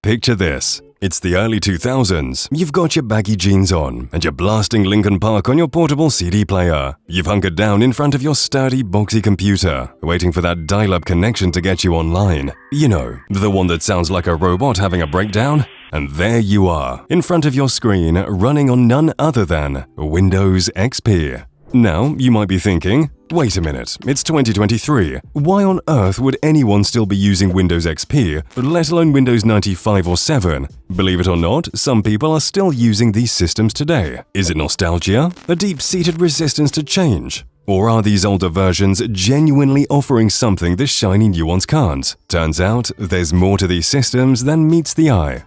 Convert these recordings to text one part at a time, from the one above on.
Picture this. It's the early 2000s. You've got your baggy jeans on, and you're blasting Linkin Park on your portable CD player. You've hunkered down in front of your sturdy, boxy computer, waiting for that dial-up connection to get you online. You know, the one that sounds like a robot having a breakdown? And there you are, in front of your screen, running on none other than Windows XP. Now, you might be thinking, wait a minute, it's 2023. Why on earth would anyone still be using Windows XP, let alone Windows 95 or 7? Believe it or not, some people are still using these systems today. Is it nostalgia? A deep-seated resistance to change? Or are these older versions genuinely offering something the shiny new ones can't? Turns out, there's more to these systems than meets the eye.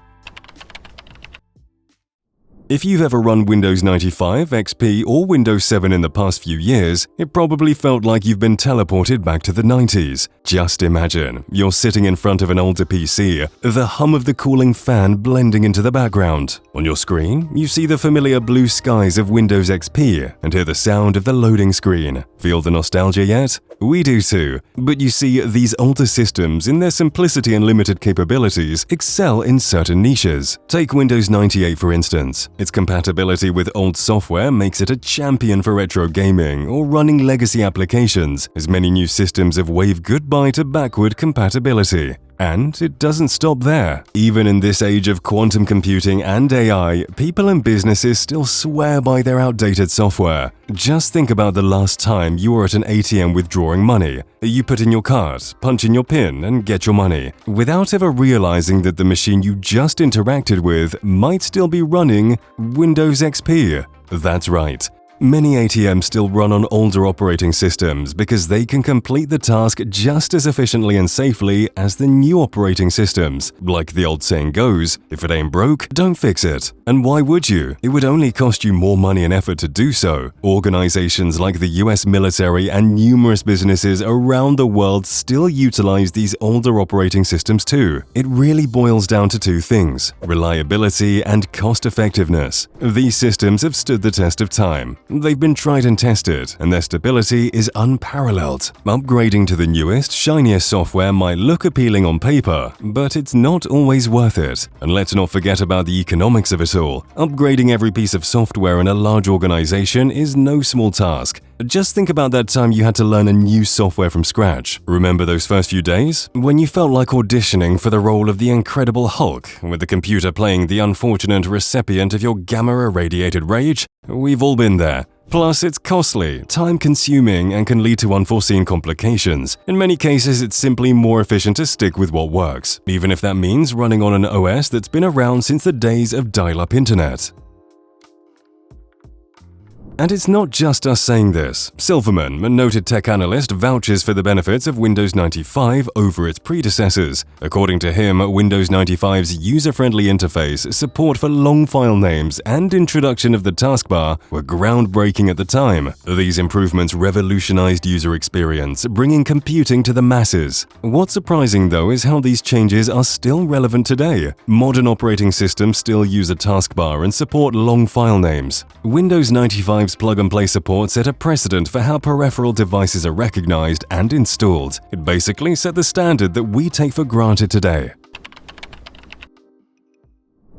If you've ever run Windows 95, XP, or Windows 7 in the past few years, it probably felt like you've been teleported back to the 90s. Just imagine, you're sitting in front of an older PC, the hum of the cooling fan blending into the background. On your screen, you see the familiar blue skies of Windows XP and hear the sound of the loading screen. Feel the nostalgia yet? We do too. But you see, these older systems, in their simplicity and limited capabilities, excel in certain niches. Take Windows 98 for instance. Its compatibility with old software makes it a champion for retro gaming or running legacy applications, as many new systems have waved goodbye to backward compatibility. And it doesn't stop there. Even in this age of quantum computing and AI, people and businesses still swear by their outdated software. Just think about the last time you were at an ATM withdrawing money. You put in your card, punch in your PIN, and get your money, without ever realizing that the machine you just interacted with might still be running Windows XP. That's right. Many ATMs still run on older operating systems because they can complete the task just as efficiently and safely as the new operating systems. Like the old saying goes, if it ain't broke, don't fix it. And why would you? It would only cost you more money and effort to do so. Organizations like the US military and numerous businesses around the world still utilize these older operating systems too. It really boils down to two things: reliability and cost effectiveness. These systems have stood the test of time. They've been tried and tested, and their stability is unparalleled. Upgrading to the newest, shiniest software might look appealing on paper, but it's not always worth it. And let's not forget about the economics of it all. Upgrading every piece of software in a large organization is no small task. Just think about that time you had to learn a new software from scratch. Remember those first few days? When you felt like auditioning for the role of the Incredible Hulk, with the computer playing the unfortunate recipient of your gamma-irradiated rage? We've all been there. Plus, it's costly, time-consuming, and can lead to unforeseen complications. In many cases, it's simply more efficient to stick with what works, even if that means running on an OS that's been around since the days of dial-up internet. And it's not just us saying this. Silverman, a noted tech analyst, vouches for the benefits of Windows 95 over its predecessors. According to him, Windows 95's user-friendly interface, support for long file names, and introduction of the taskbar were groundbreaking at the time. These improvements revolutionized user experience, bringing computing to the masses. What's surprising, though, is how these changes are still relevant today. Modern operating systems still use a taskbar and support long file names. Windows 95's plug-and-play support set a precedent for how peripheral devices are recognized and installed. It basically set the standard that we take for granted today.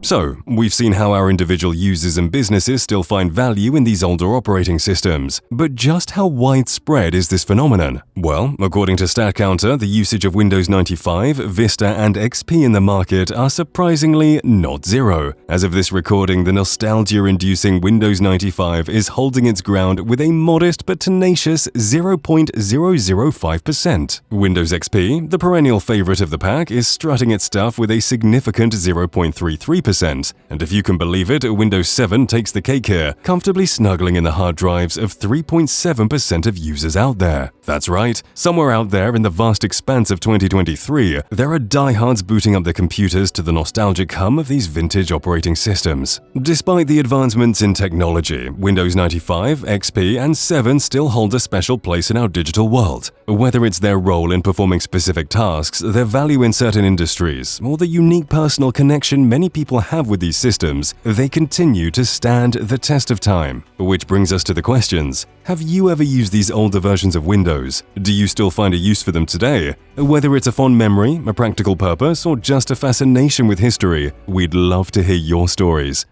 So, we've seen how our individual users and businesses still find value in these older operating systems. But just how widespread is this phenomenon? Well, according to StatCounter, the usage of Windows 95, Vista, and XP in the market are surprisingly not zero. As of this recording, the nostalgia-inducing Windows 95 is holding its ground with a modest but tenacious 0.005%. Windows XP, the perennial favorite of the pack, is strutting its stuff with a significant 0.33%. And if you can believe it, Windows 7 takes the cake here, comfortably snuggling in the hard drives of 3.7% of users out there. That's right, somewhere out there in the vast expanse of 2023, there are diehards booting up their computers to the nostalgic hum of these vintage operating systems. Despite the advancements in technology, Windows 95, XP, and 7 still hold a special place in our digital world. Whether it's their role in performing specific tasks, their value in certain industries, or the unique personal connection many people have with these systems, they continue to stand the test of time. Which brings us to the questions. Have you ever used these older versions of Windows? Do you still find a use for them today? Whether it's a fond memory, a practical purpose, or just a fascination with history, we'd love to hear your stories.